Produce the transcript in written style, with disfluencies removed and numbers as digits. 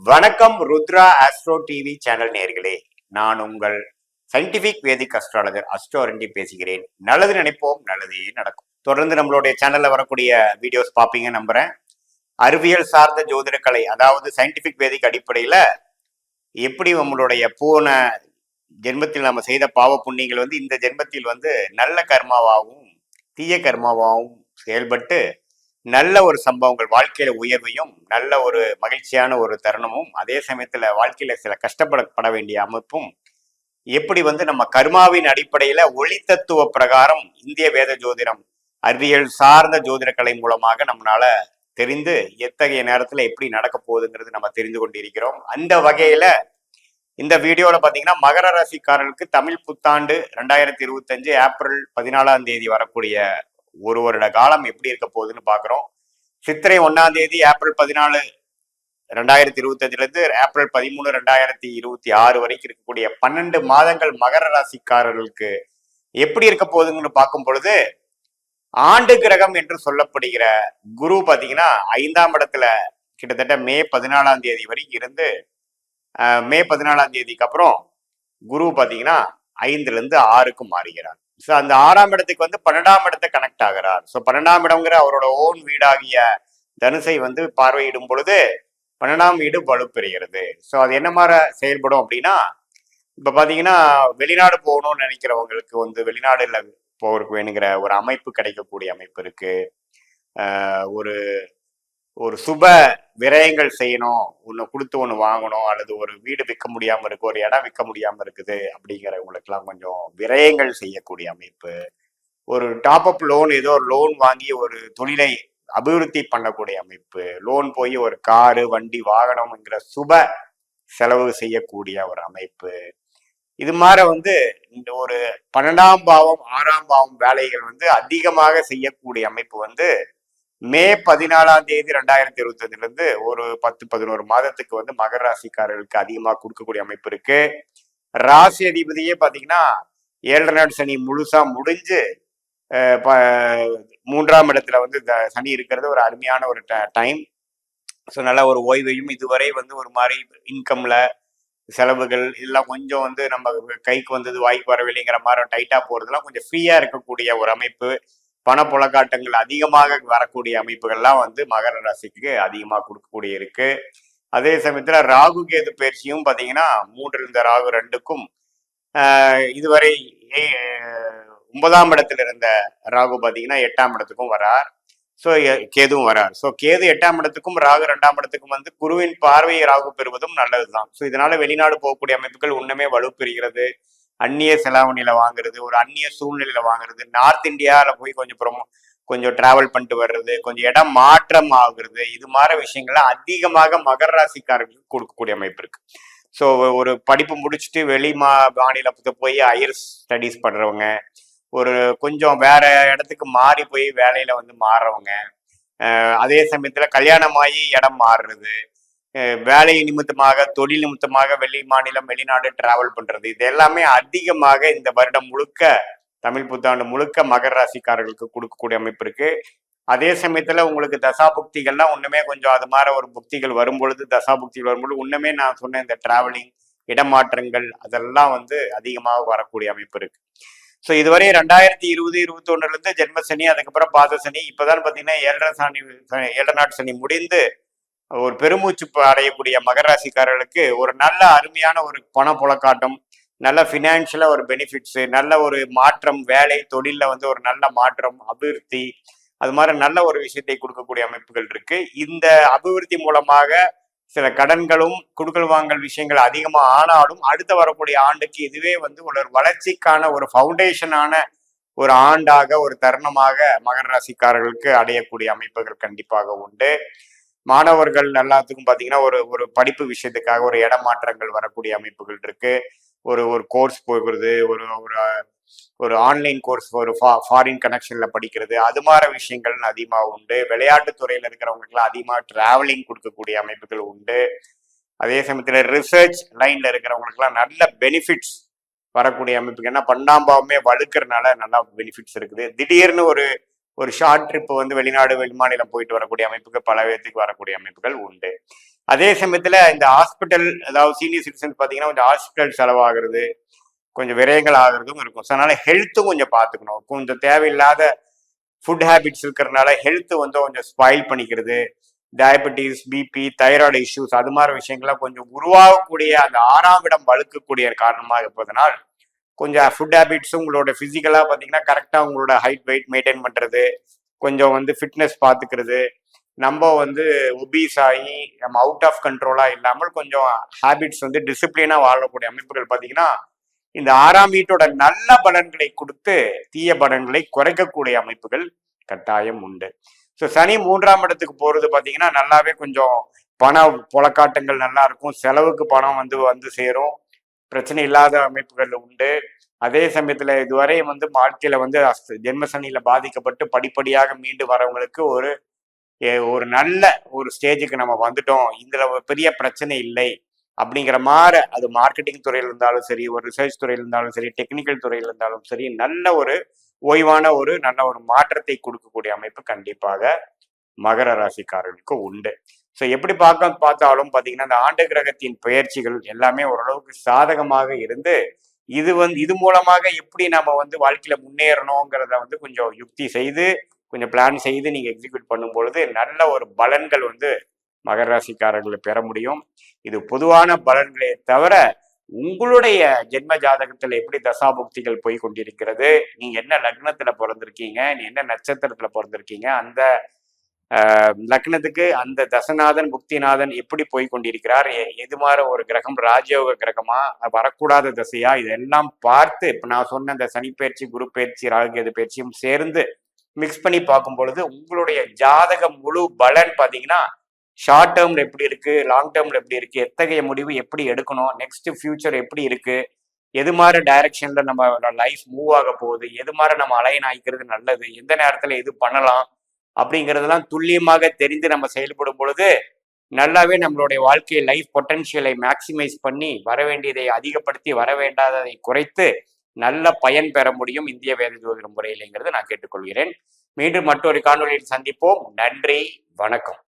வணக்கம் Rudra astro TV channel நேயர்களே. நான் உங்கள் சயின்டிபிக் வேதிக் அஸ்ட்ராலஜர் அஸ்ட்ரோரண்டி பேசுகிறேன். நல்லது நினைப்போம், நல்லதே நடக்கும். தொடர்ந்து நம்மளுடைய சேனல்ல வரக்கூடிய வீடியோஸ் பார்ப்பீங்க நம்புறேன். அறிவியல் சார்ந்த ஜோதிட கலை, அதாவது சயின்டிபிக் வேதிக் அடிப்படையில எப்படி நம்மளுடைய போன ஜென்மத்தில் நம்ம செய்த பாவ புண்ணியங்கள் இந்த ஜென்மத்தில் நல்ல கர்மாவாகவும் தீய கர்மாவாகவும் செயல்பட்டு நல்ல ஒரு சம்பவங்கள், வாழ்க்கையில உயர்வையும் நல்ல ஒரு மகிழ்ச்சியான ஒரு தருணமும், அதே சமயத்துல வாழ்க்கையில சில கஷ்டப்பட வேண்டிய அமைப்பும் எப்படி நம்ம கர்மாவின் அடிப்படையில ஒளி தத்துவ பிரகாரம் இந்திய வேத ஜோதிடம் அறிவியல் சார்ந்த ஜோதிட கலை மூலமாக நம்மளால தெரிந்து எத்தகைய நேரத்துல எப்படி நடக்க போகுதுங்கிறது நம்ம தெரிந்து கொண்டிருக்கிறோம். அந்த வகையில இந்த வீடியோல பாத்தீங்கன்னா மகர ராசிக்காரர்களுக்கு தமிழ் புத்தாண்டு 2025 ஏப்ரல் 14ஆம் தேதி வரக்கூடிய ஒரு வருட காலம் எப்படி இருக்க போகுதுன்னு பாக்குறோம். சித்திரை 1ஆம் தேதி ஏப்ரல் 14 2025 இருந்து ஏப்ரல் 13 2026 வரைக்கும் இருக்கக்கூடிய 12 மாதங்கள் மகர ராசிக்காரர்களுக்கு எப்படி இருக்க போகுதுன்னு பார்க்கும் பொழுது, ஆண்டு கிரகம் என்று சொல்லப்படுகிற குரு பாத்தீங்கன்னா 5ஆம் இடத்துல கிட்டத்தட்ட மே 14ஆம் தேதி வரைக்கும் இருந்து மே 14ஆம் தேதிக்கு அப்புறம் குரு பாத்தீங்கன்னா 5ல இருந்து 6க்கு மாறுகிறார். ஸோ அந்த 6ஆம் இடத்துக்கு 12ஆம் இடத்தை கனெக்ட் ஆகிறார். ஸோ 12ஆம் இடம்ங்கிற அவரோட ஓன் வீடாகிய தனுசை பார்வையிடும் பொழுது 12ஆம் வீடு வலுப்பெறுகிறது. ஸோ அது என்ன மாதிரி செயல்படும் அப்படின்னா, இப்போ பார்த்தீங்கன்னா வெளிநாடு போகணும்னு நினைக்கிறவங்களுக்கு வெளிநாடுல போகிறதுக்கு வேணுங்கிற ஒரு அமைப்பு கிடைக்கக்கூடிய அமைப்பு இருக்கு. ஒரு ஒரு சுப விரயங்கள் செய்யணும், ஒன்று கொடுத்து ஒன்று வாங்கணும், அல்லது ஒரு வீடு விற்க முடியாமல் இருக்கு, ஒரு இடம் விற்க முடியாமல் இருக்குது அப்படிங்கிறவங்களுக்கெல்லாம் கொஞ்சம் விரயங்கள் செய்யக்கூடிய அமைப்பு. ஒரு டாப் அப் லோன், ஏதோ ஒரு லோன் வாங்கி ஒரு தொழிலை அபிவிருத்தி பண்ணக்கூடிய அமைப்பு, லோன் போய் ஒரு காரு வண்டி வாகனம்ங்கிற சுப செலவு செய்யக்கூடிய ஒரு அமைப்பு. இது மாதிரி இந்த ஒரு 12ஆம் பாவம் 6ஆம் பாவம் வேலைகள் அதிகமாக செய்யக்கூடிய அமைப்பு மே 14ஆம் தேதி 2025 இருந்து ஒரு 10-11 மாதத்துக்கு மகர ராசிக்காரர்களுக்கு அதிகமாக கொடுக்கக்கூடிய அமைப்பு இருக்கு. ராசி அதிபதியே பாத்தீங்கன்னா 7 நாள் சனி முழுசா முடிஞ்சு 3ஆம் இடத்துல சனி இருக்கிறது ஒரு அருமையான ஒரு டைம். ஸோ நல்ல ஒரு ஓய்வையும், இதுவரை ஒரு மாதிரி இன்கம்ல செலவுகள் இதெல்லாம் கொஞ்சம் நம்ம கைக்கு வாய்க்கு வரவில்லைங்கிற மாதிரி டைட்டா போறதுலாம் கொஞ்சம் ஃப்ரீயா இருக்கக்கூடிய ஒரு அமைப்பு. பணப்புழக்காட்டங்கள் அதிகமாக வரக்கூடிய அமைப்புகள்லாம் மகர ராசிக்கு அதிகமாக கொடுக்கக்கூடிய இருக்கு. அதே சமயத்துல ராகு கேது பயிற்சியும் பாத்தீங்கன்னா 3 இருந்த ராகு 2க்கும் இதுவரை 9ஆம் இடத்துல இருந்த ராகு பாத்தீங்கன்னா 8ஆம் இடத்துக்கும் வரார். ஸோ கேதுவும் வரார். ஸோ கேது 8ஆம் இடத்துக்கும் ராகு 2ஆம் இடத்துக்கும் குருவின் பார்வையை ராகு பெறுவதும் நல்லதுதான். ஸோ இதனால வெளிநாடு போகக்கூடிய அமைப்புகள் இன்னுமே வலுப்பெறுகிறது. அந்நிய செலாவணியில வாங்குறது, ஒரு அந்நிய சூழ்நிலையில வாங்குறது, நார்த் இந்தியாவில் போய் கொஞ்சம் டிராவல் பண்ணிட்டு வர்றது, கொஞ்சம் இடம் மாற்றம் ஆகுறது, இது மாதிரி விஷயங்கள்லாம் அதிகமாக மகர ராசிக்காரர்களுக்கு கொடுக்கக்கூடிய அமைப்பு இருக்கு. ஸோ ஒரு படிப்பு முடிச்சுட்டு மாநிலத்துக்கு போய் ஹையர் ஸ்டடீஸ் பண்றவங்க, ஒரு கொஞ்சம் வேற இடத்துக்கு மாறி போய் வேலையில மாறுறவங்க, அதே சமயத்துல கல்யாணமாகி இடம் மாறுறது, வேலை நிமித்தமாக தொழில் நிமித்தமாக மாநிலம் வெளிநாடு டிராவல் பண்றது, இது எல்லாமே அதிகமாக இந்த வருடம் முழுக்க தமிழ் புத்தாண்டு முழுக்க மகர ராசிக்காரர்களுக்கு கொடுக்கக்கூடிய அமைப்பு இருக்கு. அதே சமயத்துல உங்களுக்கு தசாபுக்திகள்லாம் ஒண்ணுமே கொஞ்சம் அது மாதிரி ஒரு புக்திகள் வரும்பொழுது, தசாபுக்திகள் வரும்பொழுது ஒண்ணுமே நான் சொன்ன இந்த டிராவலிங், இடமாற்றங்கள் அதெல்லாம் அதிகமாக வரக்கூடிய அமைப்பு இருக்கு. ஸோ இதுவரை 2020-21 இருந்து ஜென்ம சனி, அதுக்கப்புறம் பாத சனி, இப்பதான் பாத்தீங்கன்னா 7 நாட் சனி முடிந்து ஒரு பெருமூச்சு அடையக்கூடிய மகர ராசிக்காரர்களுக்கு ஒரு நல்ல அருமையான ஒரு பண புழக்காட்டம், நல்ல பினான்சியலா ஒரு பெனிஃபிட்ஸ், நல்ல ஒரு மாற்றம், வேலை தொழில ஒரு நல்ல மாற்றம், அபிவிருத்தி, அது மாதிரி நல்ல ஒரு விஷயத்தை கொடுக்கக்கூடிய அமைப்புகள் இருக்கு. இந்த அபிவிருத்தி மூலமாக சில கடன்களும் குடுக்கல் வாங்கல் விஷயங்கள் அதிகமா ஆனாலும் அடுத்த வரக்கூடிய ஆண்டுக்கு இதுவே ஒரு வளர்ச்சிக்கான ஒரு ஃபவுண்டேஷனான ஒரு ஆண்டாக, ஒரு தருணமாக மகர ராசிக்காரர்களுக்கு அடையக்கூடிய அமைப்புகள் கண்டிப்பாக உண்டு. மாணவர்கள் எல்லாத்துக்கும் பாத்தீங்கன்னா ஒரு படிப்பு விஷயத்துக்காக ஒரு இடமாற்றங்கள் வரக்கூடிய அமைப்புகள் இருக்கு. ஒரு கோர்ஸ் போகிறது, ஒரு ஒரு ஆன்லைன் கோர்ஸ், ஒரு ஃபாரின் கனெக்ஷன்ல படிக்கிறது, அது மாதிரி விஷயங்கள் அதிகமாக உண்டு. விளையாட்டு துறையில இருக்கிறவங்களுக்குலாம் அதிகமாக டிராவலிங் கொடுக்கக்கூடிய அமைப்புகள் உண்டு. அதே சமயத்துல ரிசர்ச் லைன்ல இருக்கிறவங்களுக்குலாம் நல்ல பெனிஃபிட்ஸ் வரக்கூடிய அமைப்புக்கு, ஏன்னா 12ஆம் பாவமே வலுக்கிறதுனால நல்லா பெனிஃபிட்ஸ் இருக்குது. திடீர்னு ஒரு ஷார்ட் ட்ரிப் வெளிநாடு வெளிமாநிலம் போயிட்டு வரக்கூடிய அமைப்புகள் பல பேர்த்துக்கு வரக்கூடிய அமைப்புகள் உண்டு. அதே சமயத்துல இந்த ஹாஸ்பிட்டல், அதாவது சீனியர் சிட்டிசன் பாத்தீங்கன்னா கொஞ்சம் ஹாஸ்பிட்டல் செலவாகிறது, கொஞ்சம் விரயங்கள் ஆகிறதும் இருக்கும். ஸோ அதனால ஹெல்த்தும் கொஞ்சம் பார்த்துக்கணும். கொஞ்சம் தேவையில்லாத ஃபுட் ஹேபிட்ஸ் இருக்கிறதுனால ஹெல்த் வந்து கொஞ்சம் ஸ்பாயில் பண்ணிக்கிறது, டயபெட்டிஸ், பிபி, தைராய்டு இஷ்யூஸ் அது மாதிரி விஷயங்கள்லாம் கொஞ்சம் உருவாகக்கூடிய அந்த 6ஆம் இடம் வலுக்கக்கூடிய காரணமாக இருப்பதனால் கொஞ்சம் ஃபுட் ஹேபிட்ஸும் உங்களோட ஃபிசிக்கலாக பார்த்தீங்கன்னா கரெக்டாக உங்களோட ஹைட் வெயிட் மெயின்டைன் பண்ணுறது, கொஞ்சம் வந்து ஃபிட்னஸ் பார்த்துக்கிறது, நம்ம வந்து ஒபீஸ் ஆகி நம்ம அவுட் ஆஃப் கண்ட்ரோலாக இல்லாமல் கொஞ்சம் ஹேபிட்ஸ் வந்து டிசிப்ளினாக வாழக்கூடிய அமைப்புகள் பார்த்தீங்கன்னா இந்த 6ஆம் வீட்டோட நல்ல பலன்களை கொடுத்து தீய பலன்களை குறைக்கக்கூடிய அமைப்புகள் கட்டாயம் உண்டு. ஸோ சனி 3ஆம் இடத்துக்கு போறது பார்த்தீங்கன்னா நல்லாவே கொஞ்சம் பண புழக்காட்டங்கள் நல்லா இருக்கும், செலவுக்கு பணம் வந்து வந்து சேரும், பிரச்சனை இல்லாத அமைப்புகள் உண்டு. அதே சமயத்துல இதுவரை வந்து வாழ்க்கையில வந்து ஜென்ம சனியில பாதிக்கப்பட்டு படிப்படியாக மீண்டு வரவங்களுக்கு ஒரு ஒரு நல்ல ஒரு ஸ்டேஜுக்கு நம்ம வந்துட்டோம், இதுல ஒரு பெரிய பிரச்சனை இல்லை அப்படிங்கிற மாதிரி, அது மார்க்கெட்டிங் துறையில் இருந்தாலும் சரி, ஒரு ரிசர்ச் துறையில் இருந்தாலும் சரி, டெக்னிக்கல் துறையில் இருந்தாலும் சரி, நல்ல ஒரு ஓய்வான ஒரு நல்ல ஒரு மாற்றத்தை கொடுக்கக்கூடிய அமைப்பு கண்டிப்பாக மகர ராசிக்காரர்களுக்கு உண்டு. ஸோ எப்படி பார்த்தாலும் பார்த்தீங்கன்னா இந்த ஆண்டு கிரகத்தின் பெயர்ச்சிகள் எல்லாமே ஓரளவுக்கு சாதகமாக இருந்து இது மூலமாக எப்படி நம்ம வந்து வாழ்க்கையில முன்னேறணுங்கிறத வந்து கொஞ்சம் யுக்தி செய்து கொஞ்சம் பிளான் செய்து நீங்க எக்ஸிக்யூட் பண்ணும் பொழுது நல்ல ஒரு பலன்கள் வந்து மகர ராசிக்காரர்களை பெற முடியும். இது பொதுவான பலன்களே தவிர உங்களுடைய ஜென்ம ஜாதகத்துல எப்படி தசாபுக்திகள் போய் கொண்டிருக்கிறது, நீங்க என்ன லக்னத்துல பிறந்திருக்கீங்க, நீ என்ன நட்சத்திரத்துல பிறந்திருக்கீங்க, அந்த லக்னத்துக்கு அந்த தசநாதன் புக்திநாதன் எப்படி போய் கொண்டிருக்கிறார், எது மாதிரி ஒரு கிரகம் ராஜயோக கிரகமா வரக்கூடாத தசையா, இதெல்லாம் பார்த்து இப்ப நான் சொன்ன இந்த சனி பயிற்சி, குரு பயிற்சி, ராகுகேது பயிற்சியும் சேர்ந்து மிக்ஸ் பண்ணி பார்க்கும் பொழுது உங்களுடைய ஜாதகம் முழு பலன் பார்த்தீங்கன்னா ஷார்ட் டேர்ம்ல எப்படி இருக்கு, லாங் டேர்ம்ல எப்படி இருக்கு, எத்தகைய முடிவு எப்படி எடுக்கணும், நெக்ஸ்ட் ஃபியூச்சர் எப்படி இருக்கு, எது மாதிரி டைரக்ஷன்ல நம்ம லைஃப் மூவ் ஆக போகுது, எது மாதிரி நம்ம அலைன் ஆகிக்கிறது நல்லது, எந்த நேரத்துல எது பண்ணலாம் அப்படிங்கிறதெல்லாம் துல்லியமாக தெரிந்து நம்ம செயல்படும் பொழுது நல்லாவே நம்மளுடைய வாழ்க்கையை லைஃப் பொட்டன்ஷியலை மேக்சிமைஸ் பண்ணி வர வேண்டியதை அதிகப்படுத்தி வர வேண்டாததை குறைத்து நல்ல பயன் பெற முடியும் இந்திய வேத ஜோதிட முறையிலேங்கிறது நான் கேட்டுக்கொள்கிறேன். மீண்டும் மற்றொரு காணொலியில் சந்திப்போம். நன்றி, வணக்கம்.